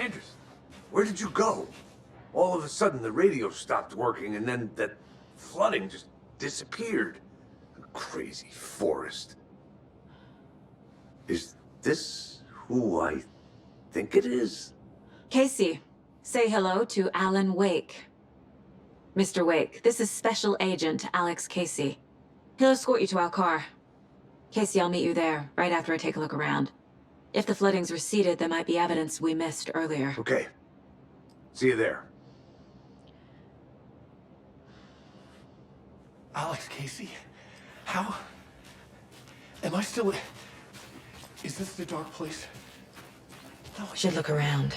Anderson, where did you go? All of a sudden, the radio stopped working, and then that flooding just disappeared. A crazy forest. Is this who I think it is? Casey, say hello to AlanWake. Mr. Wake, this is Special Agent Alex Casey. He'll escort you to our car. Casey, I'll meet you there, right after I take a look around. If the flooding's receded, there might be evidence we missed earlier. Okay. See you there. Alex Casey? How? Am I still... Is this the dark place? No, Should look around.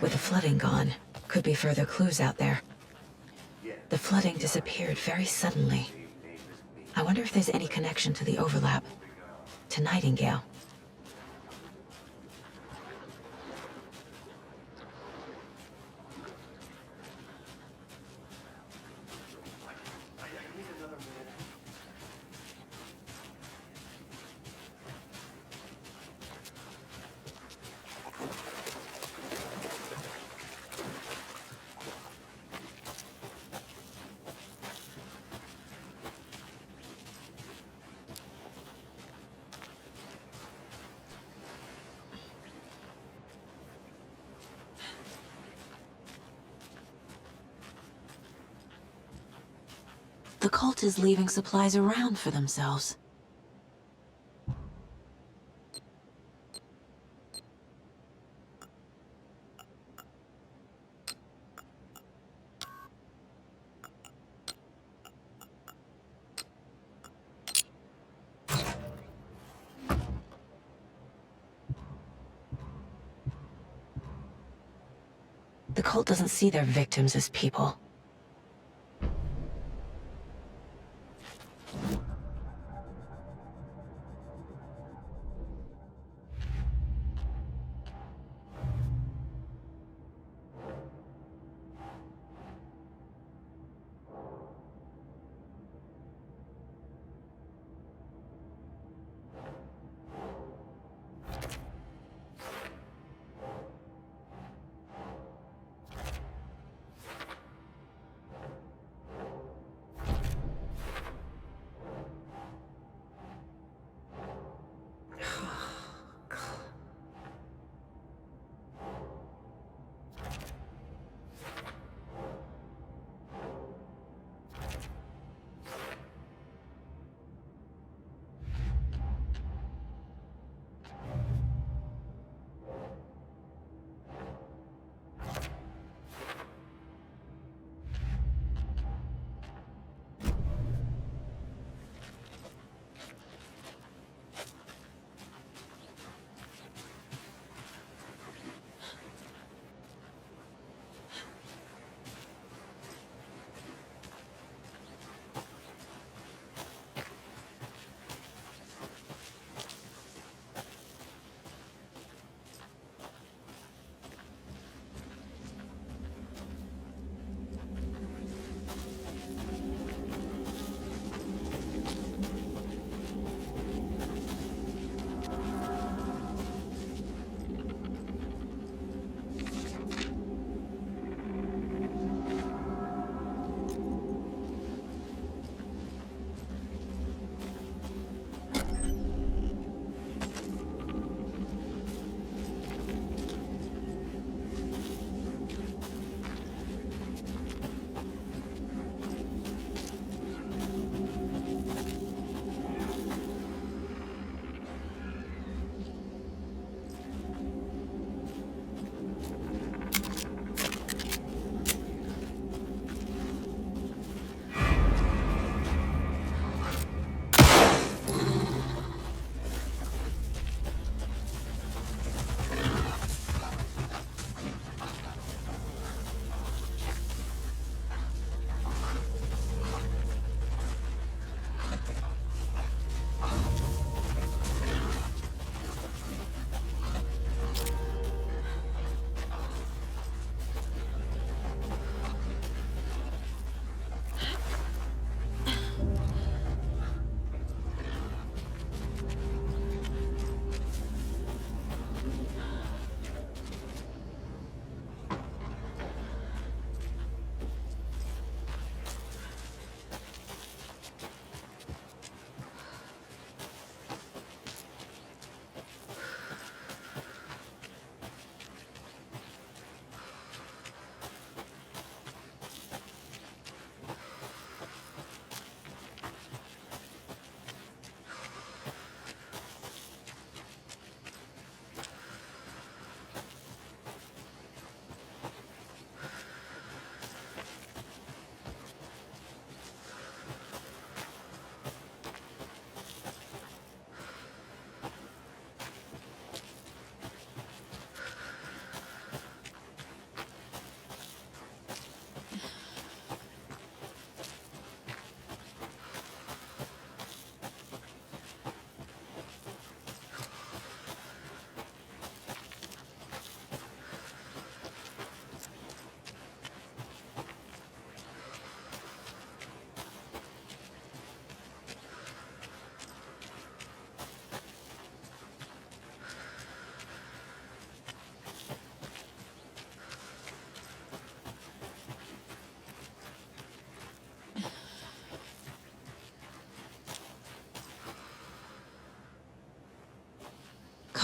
With the flooding gone, could be further clues out there. The flooding disappeared very suddenly. I wonder if there's any connection to the overlap. To Nightingale. The cult is leaving supplies around for themselves. The cult doesn't see their victims as people.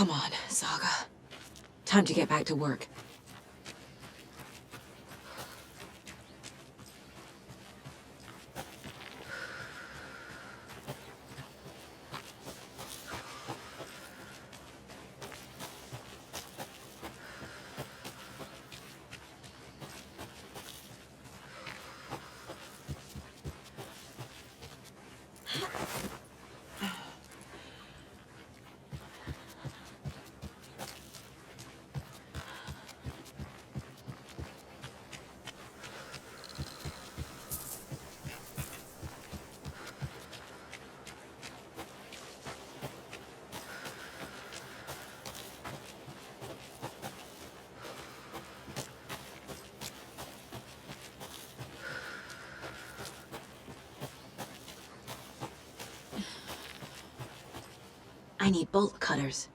Come on, Saga. Time to get back to work. I need bolt cutters.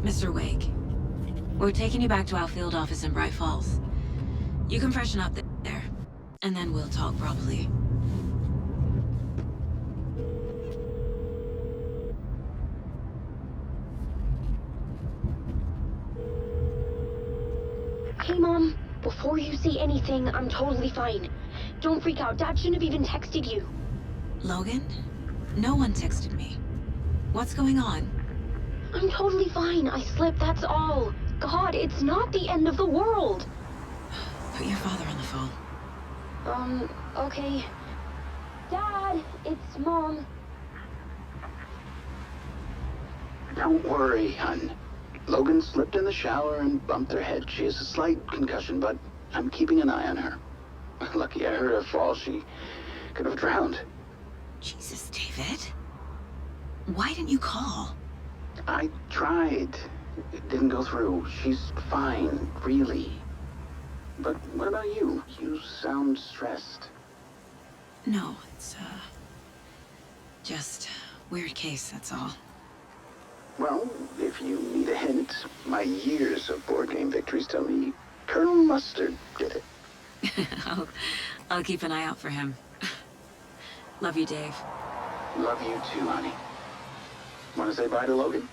Mr. Wake, we're taking you back to our field office in Bright Falls. You can freshen up there, and then we'll talk properly. Hey, Mom. Before you say anything, I'm totally fine. Don't freak out. Dad shouldn't have even texted you. Logan? No one texted me. What's going on? I'm totally fine. I slipped, that's all. God, it's not the end of the world. Put your father on the phone. Okay. Dad, it's Mom. Don't worry, hun. Logan slipped in the shower and bumped her head. She has a slight concussion, but I'm keeping an eye on her. Lucky I heard her fall. She could have drowned. Jesus, David. Why didn't you call? I tried. It didn't go through. She's fine, really. But what about you? You sound stressed. No, it's, just weird case, that's all. Well, if you need a hint, my years of board game victories tell me Colonel Mustard did it. I'll keep an eye out for him. Love you, Dave. Love you too, honey. Want to say bye to Logan?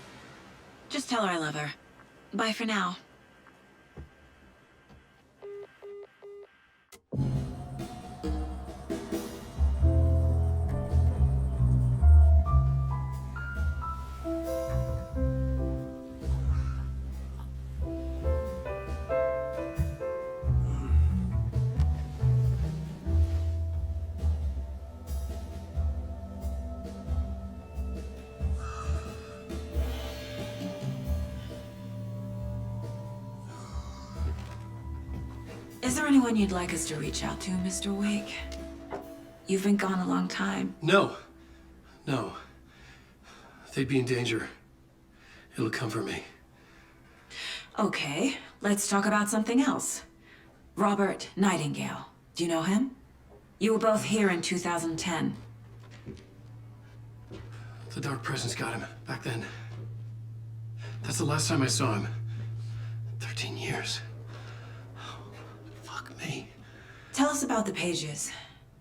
Just tell her I love her. Bye for now. Is there anyone you'd like us to reach out to, Mr. Wake? You've been gone a long time. No. They'd be in danger. It'll come for me. Okay, let's talk about something else. Robert Nightingale. Do you know him? You were both here in 2010. The Dark Presence got him back then. That's the last time I saw him. 13 years. Fuck me. Tell us about the pages.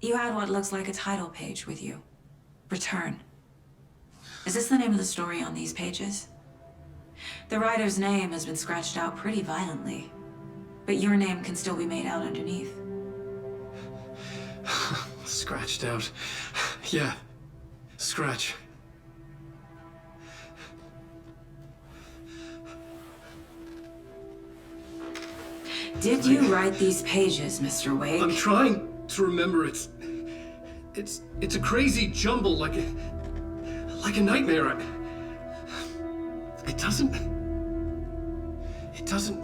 You had what looks like a title page with you. Return. Is this the name of the story on these pages? The writer's name has been scratched out pretty violently, but your name can still be made out underneath. Scratched out. Yeah. Scratch. Did you write these pages, Mr. Wake? I'm trying to remember. It's a crazy jumble, like like a nightmare. It doesn't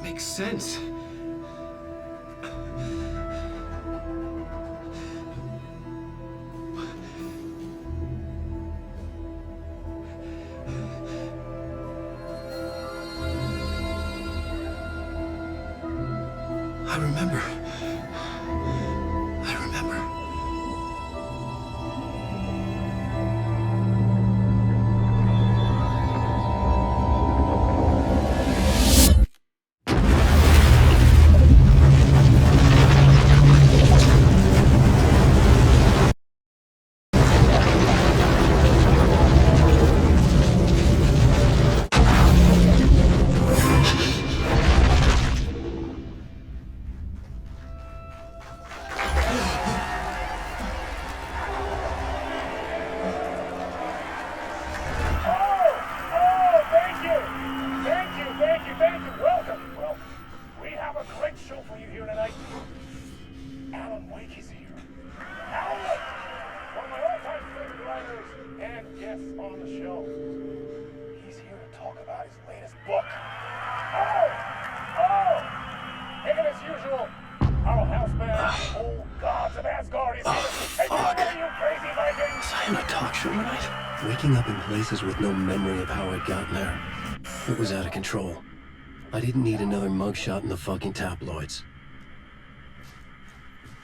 make sense. I remember. AlanWake is here. AlanWake! One of my all-time favorite writers and guests on the show. He's here to talk about his latest book. And as usual, our house band, old gods of Asgard, is here to take over you crazy Vikings! Was I in a talk show tonight? Waking up in places with no memory of how I'd gotten there. It was out of control. I didn't need another mugshot in the fucking tabloids.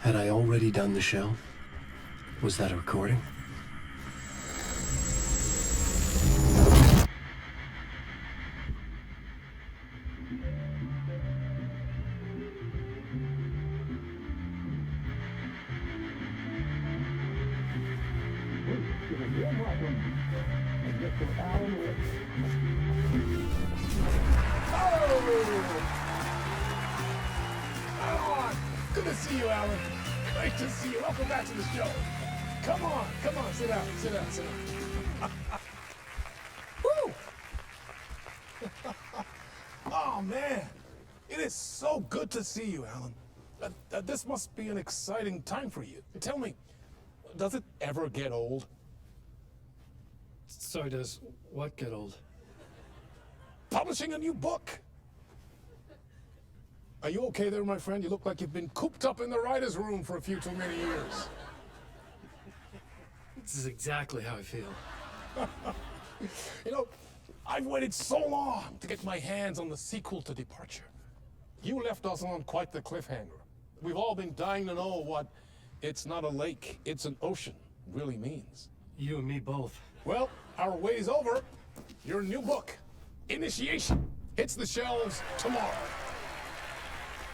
Had I already done the show? Was that a recording? Good to see you, Alan. Great to see you. Welcome back to the show. Come on, sit down. Woo! Oh, man. It is so good to see you, Alan. This must be an exciting time for you. Tell me, does it ever get old? Sorry, does what get old? Publishing a new book. Are you okay there, my friend? You look like you've been cooped up in the writer's room for a few too many years. This is exactly how I feel. You know, I've waited so long to get my hands on the sequel to Departure. You left us on quite the cliffhanger. We've all been dying to know what "it's not a lake, it's an ocean" really means. You and me both. Well, our way's over. Your new book, Initiation, hits the shelves tomorrow.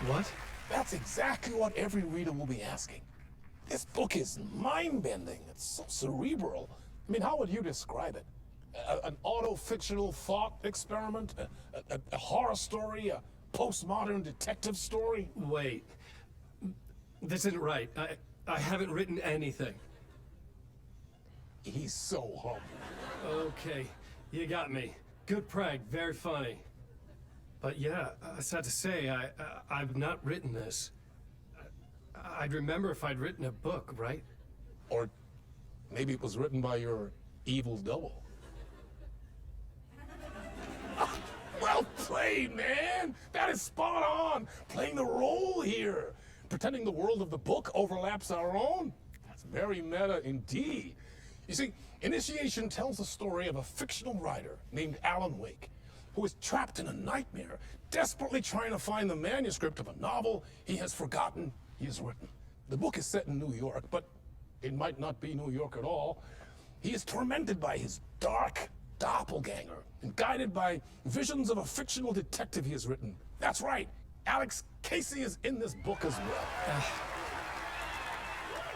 What? That's exactly what every reader will be asking. This book is mind-bending. It's so cerebral. I mean, how would you describe it? An auto-fictional thought experiment? A horror story? A postmodern detective story? Wait. This isn't right. I haven't written anything. He's so humble. Okay, you got me. Good prank, very funny. But yeah, I sad to say, I've not written this. I'd remember if I'd written a book, right? Or maybe it was written by your evil double. Well played, man! That is spot on! Playing the role here. Pretending the world of the book overlaps our own. That's very meta indeed. You see, Initiation tells the story of a fictional writer named AlanWake, who is trapped in a nightmare, desperately trying to find the manuscript of a novel he has forgotten he has written. The book is set in New York, but it might not be New York at all. He is tormented by his dark doppelganger and guided by visions of a fictional detective he has written. That's right, Alex Casey is in this book as well.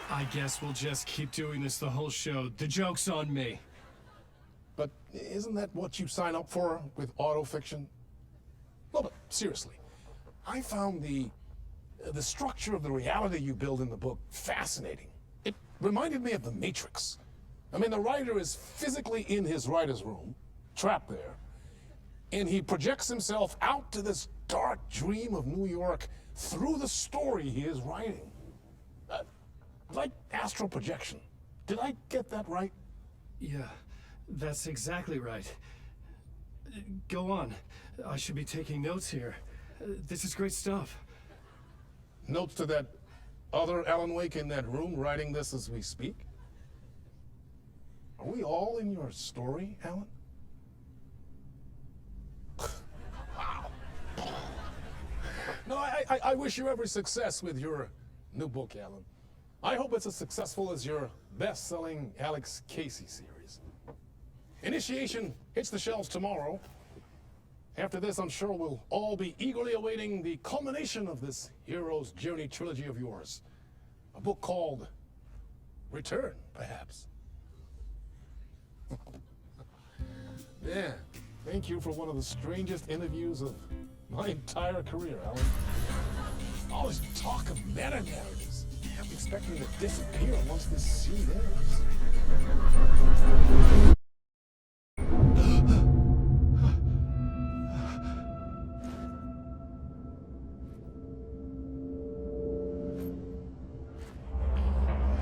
I guess we'll just keep doing this the whole show. The joke's on me. But isn't that what you sign up for with autofiction? No, but seriously, I found the structure of the reality you build in the book fascinating. It reminded me of The Matrix. I mean, the writer is physically in his writer's room, trapped there, and he projects himself out to this dark dream of New York through the story he is writing. Like astral projection. Did I get that right? Yeah, That's exactly right. Go on. I should be taking notes here. This is great stuff. Notes to that other AlanWake in that room writing this as we speak? Are we all in your story, Alan? Wow. No, I wish you every success with your new book, Alan. I hope it's as successful as your best-selling Alex Casey series. Initiation hits the shelves tomorrow. After this, I'm sure we'll all be eagerly awaiting the culmination of this hero's journey trilogy of yours. A book called Return, perhaps. Yeah, thank you for one of the strangest interviews of my entire career, Alan. All this talk of meta-narratives. I'm expecting to disappear once this scene ends.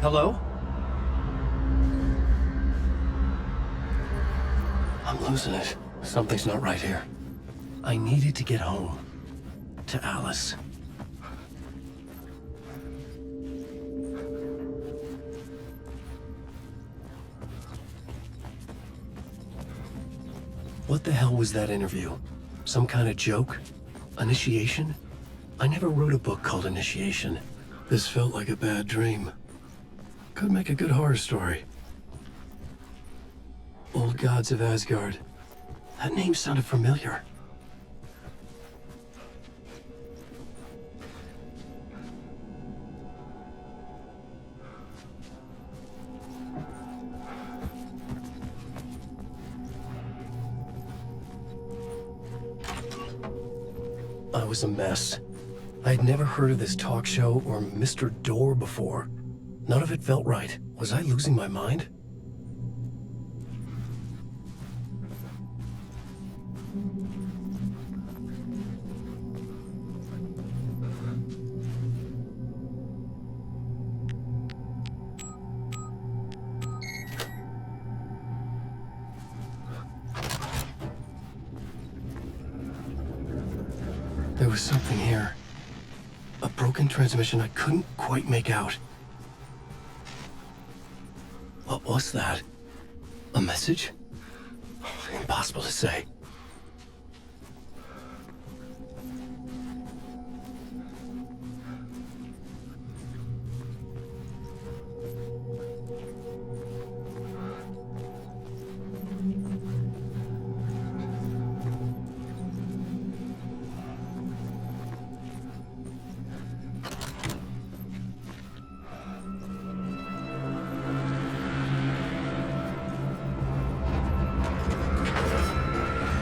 Hello? I'm losing it. Something's not right here. I needed to get home. To Alice. What the hell was that interview? Some kind of joke? Initiation? I never wrote a book called Initiation. This felt like a bad dream. Could make a good horror story. Old Gods of Asgard. That name sounded familiar. I was a mess. I had never heard of this talk show or Mr. Door before. None of it felt right. Was I losing my mind? There was something here. A broken transmission I couldn't quite make out. What was that? A message? Impossible to say.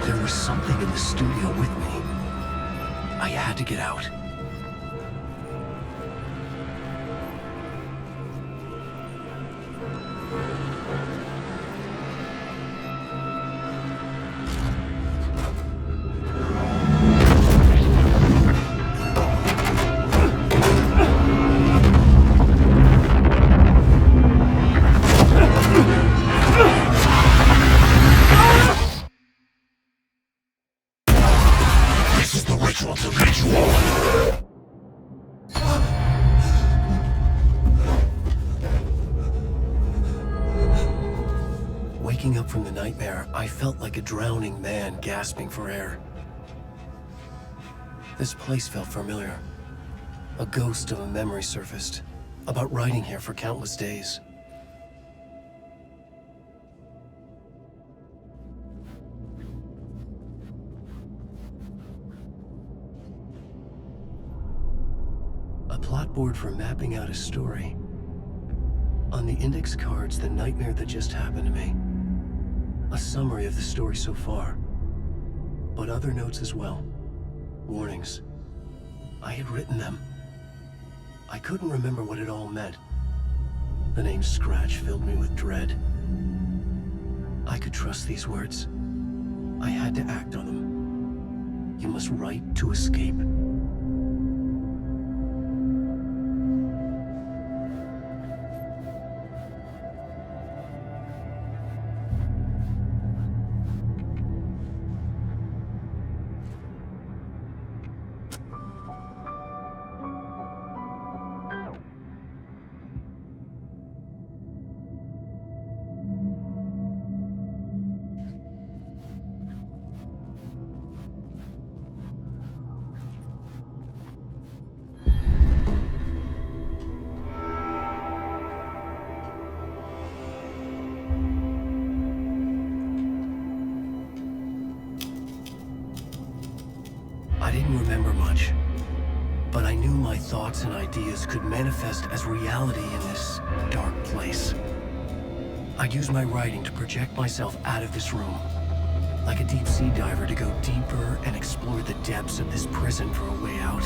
There was something in the studio with me. I had to get out. Waking up from the nightmare, I felt like a drowning man gasping for air. This place felt familiar. A ghost of a memory surfaced, about writing here for countless days. A plot board for mapping out a story. On the index cards, the nightmare that just happened to me. A summary of the story so far, but other notes as well. Warnings. I had written them. I couldn't remember what it all meant. The name Scratch filled me with dread. I could trust these words. I had to act on them. You must write to escape. But I knew my thoughts and ideas could manifest as reality in this dark place. I'd use my writing to project myself out of this room, like a deep sea diver to go deeper and explore the depths of this prison for a way out.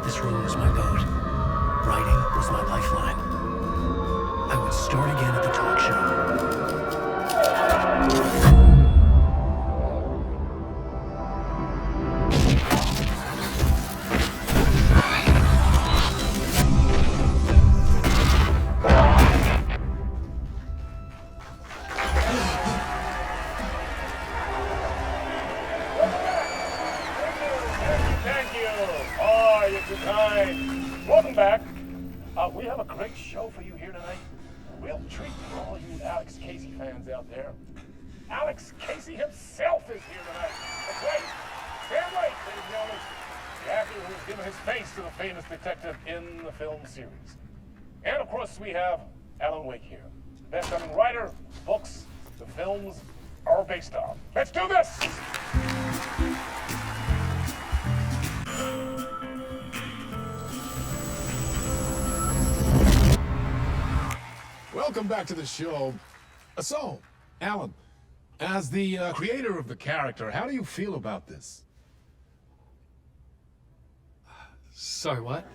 This room was my boat. Writing was my lifeline. I would start again at the talk show. Thank you. Oh, you're too kind. Welcome back. We have a great show for you here tonight. A real treat for all you Alex Casey fans out there. Alex Casey himself is here tonight. That's right. Stand right, ladies and gentlemen. The actor who's given his face to the famous detective in the film series. And of course, we have AlanWake here. Best-selling writer, books, the films are based on. Let's do this! Welcome back to the show. So, Alan, as the creator of the character, how do you feel about this? Sorry, what?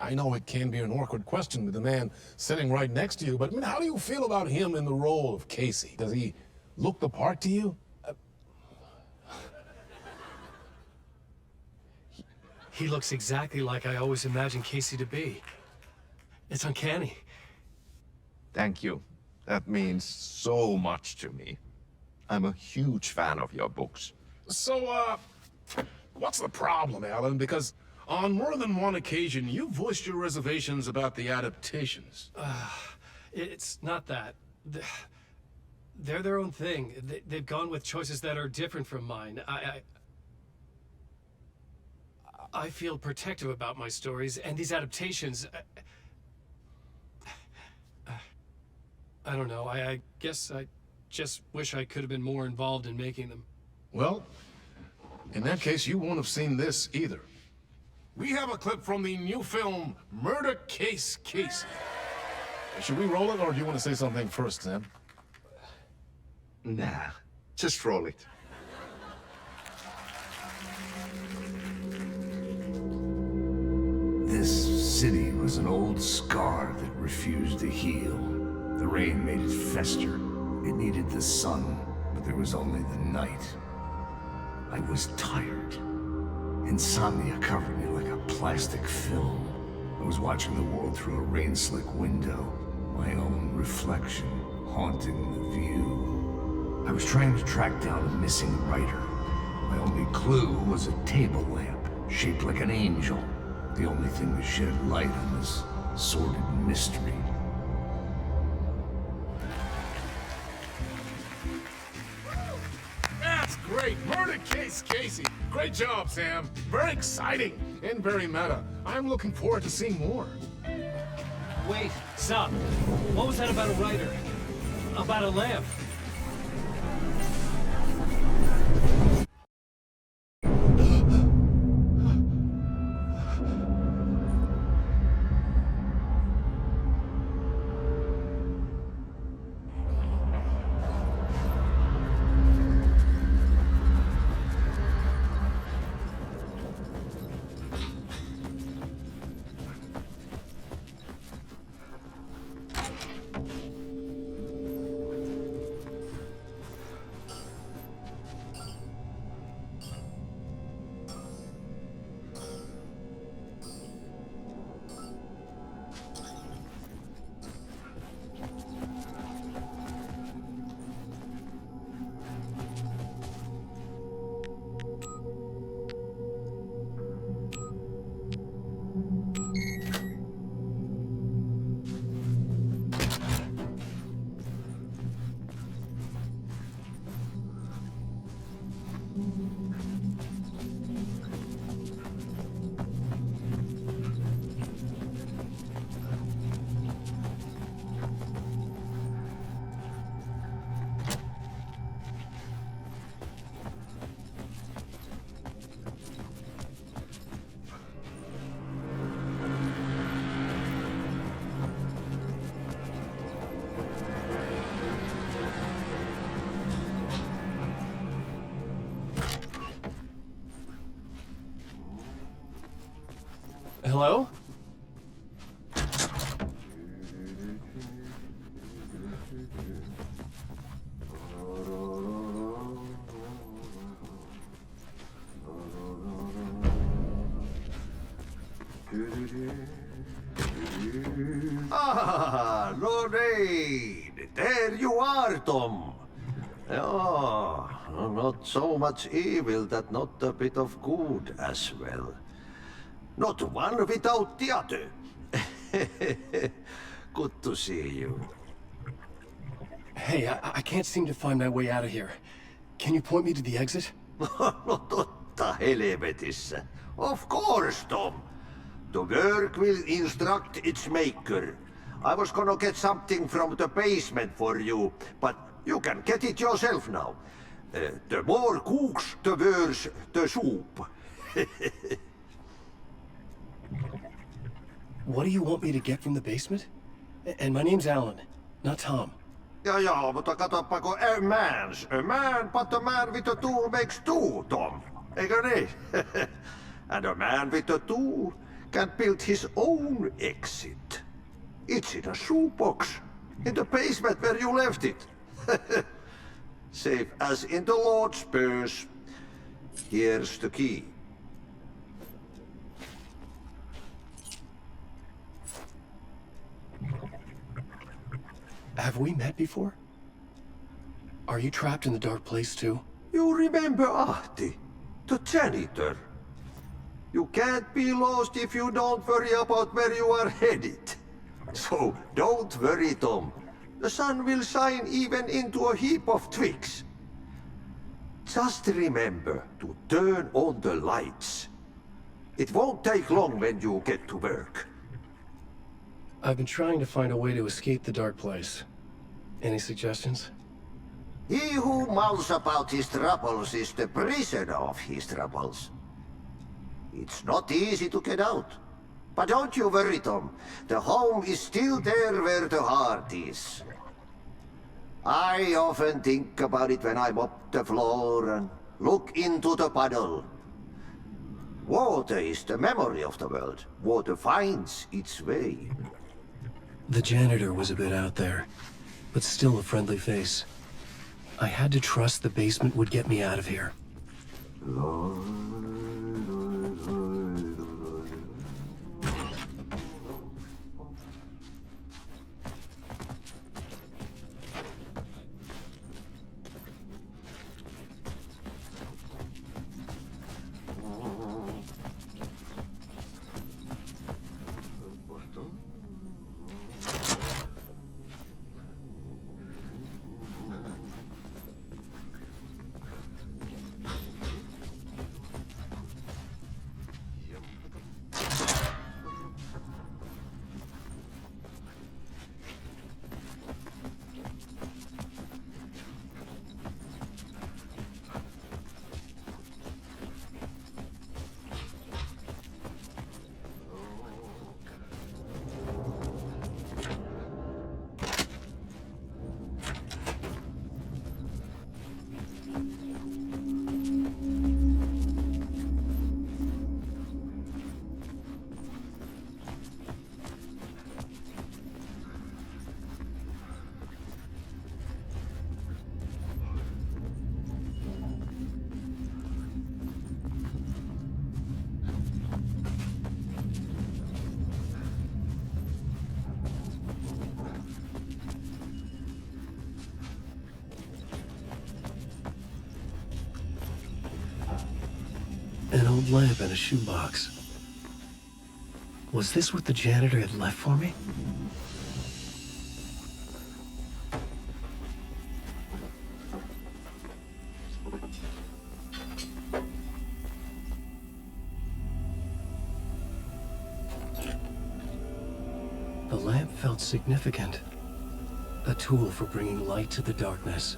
I know it can be an awkward question with the man sitting right next to you, but I mean, how do you feel about him in the role of Casey? Does he look the part to you? He looks exactly like I always imagined Casey to be. It's uncanny. Thank you. That means so much to me. I'm a huge fan of your books. So, what's the problem, Alan? Because on more than one occasion, you voiced your reservations about the adaptations. It's not that. They're their own thing. They've gone with choices that are different from mine. I feel protective about my stories, and these adaptations... I don't know. I guess I just wish I could have been more involved in making them. Well, in that case, you won't have seen this either. We have a clip from the new film, Murder Case Casey. Should we roll it, or do you want to say something first, Sam? Nah, just roll it. This city was an old scar that refused to heal. The rain made it fester. It needed the sun, but there was only the night. I was tired. Insomnia covered me like a plastic film. I was watching the world through a rain-slick window, my own reflection haunting the view. I was trying to track down a missing writer. My only clue was a table lamp, shaped like an angel. The only thing that shed light on this sordid mystery. That's great! Murder Case Casey! Great job, Sam! Very exciting and very meta. I'm looking forward to seeing more. Wait, stop. What was that about a writer? About a lamp? Hello? Ah, Lorraine! There you are, Tom. Oh, not so much evil that not a bit of good as well. Not one without the other. Good to see you. Hey, I can't seem to find my way out of here. Can you point me to the exit? No totta helvetissä. Of course, Tom. The work will instruct its maker. I was gonna get something from the basement for you, but you can get it yourself now. The more cooks, the worse the soup. What do you want me to get from the basement? And my name's Alan, not Tom. Ja, mutta katsopako a man, but a man with a tool makes two, Tom. Eikö niin? And a man with a tool can build his own exit. It's in a shoebox, in the basement where you left it. Safe as in the Lord's purse. Here's the key. Have we met before? Are you trapped in the dark place too? You remember Ahti, the janitor. You can't be lost if you don't worry about where you are headed. So don't worry, Tom. The sun will shine even into a heap of twigs. Just remember to turn on the lights. It won't take long when you get to work. I've been trying to find a way to escape the dark place. Any suggestions? He who mouths about his troubles is the prisoner of his troubles. It's not easy to get out. But don't you worry, Tom. The home is still there where the heart is. I often think about it when I mop the floor and look into the puddle. Water is the memory of the world. Water finds its way. The janitor was a bit out there, but still a friendly face. I had to trust the basement would get me out of here. An old lamp and a shoebox. Was this what the janitor had left for me? The lamp felt significant. A tool for bringing light to the darkness.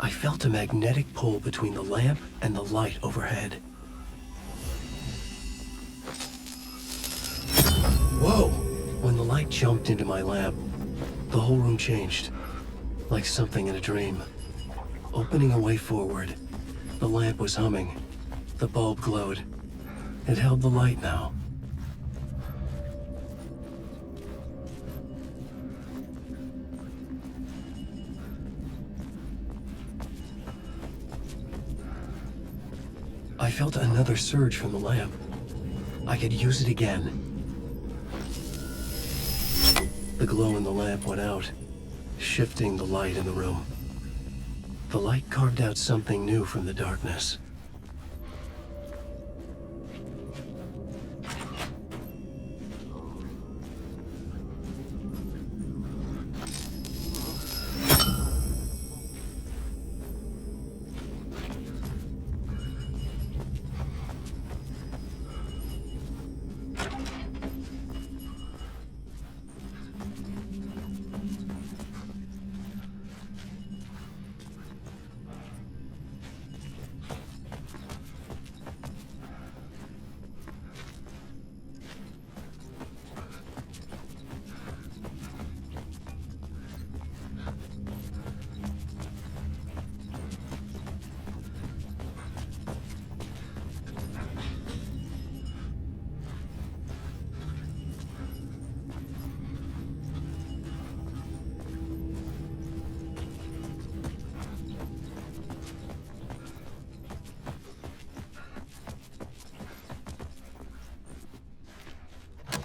I felt a magnetic pull between the lamp and the light overhead. Whoa! When the light jumped into my lamp, the whole room changed, like something in a dream. opening a way forward. The lamp was humming. The bulb glowed. It held the light now. I felt another surge from the lamp. I could use it again. The glow in the lamp went out, shifting the light in the room. The light carved out something new from the darkness.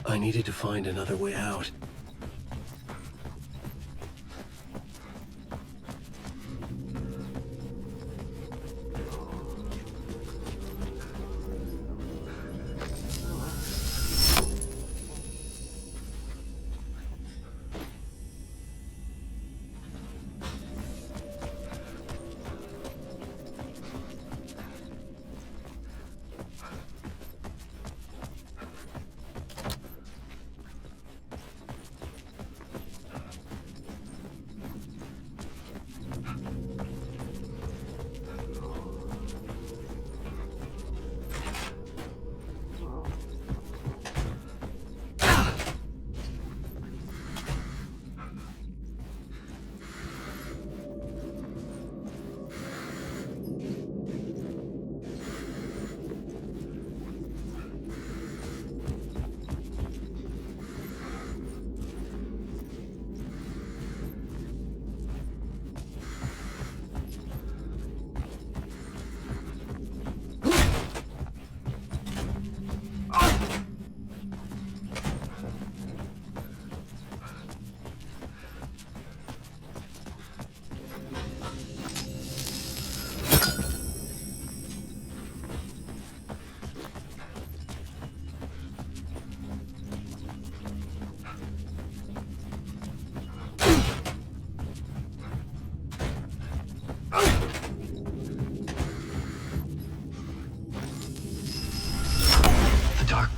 I needed to find another way out.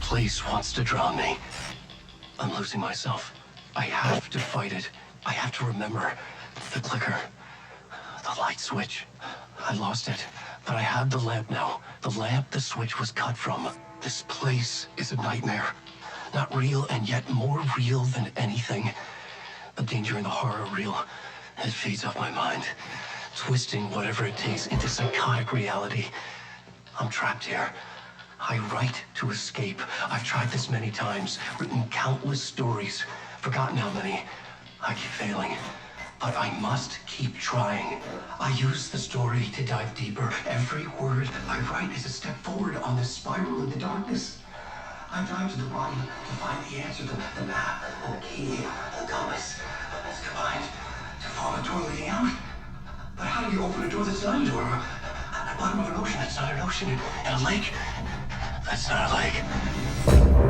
Place wants to drown me. I'm losing myself. I have to fight it. I have to remember. The clicker. The light switch. I lost it. But I have the lamp now. The lamp the switch was cut from. This place is a nightmare. Not real and yet more real than anything. The danger and the horror are real. It feeds off my mind. Twisting whatever it takes into psychotic reality. I'm trapped here. I write to escape. I've tried this many times, written countless stories, forgotten how many. I keep failing, but I must keep trying. I use the story to dive deeper. Every word I write is a step forward on this spiral in the darkness. I dive to the bottom to find the answer, the map, and the key, the compass. It's combined to form a door leading out. But how do you open a door that's not a door? At the bottom of an ocean that's not an ocean, and a lake that's not a lake.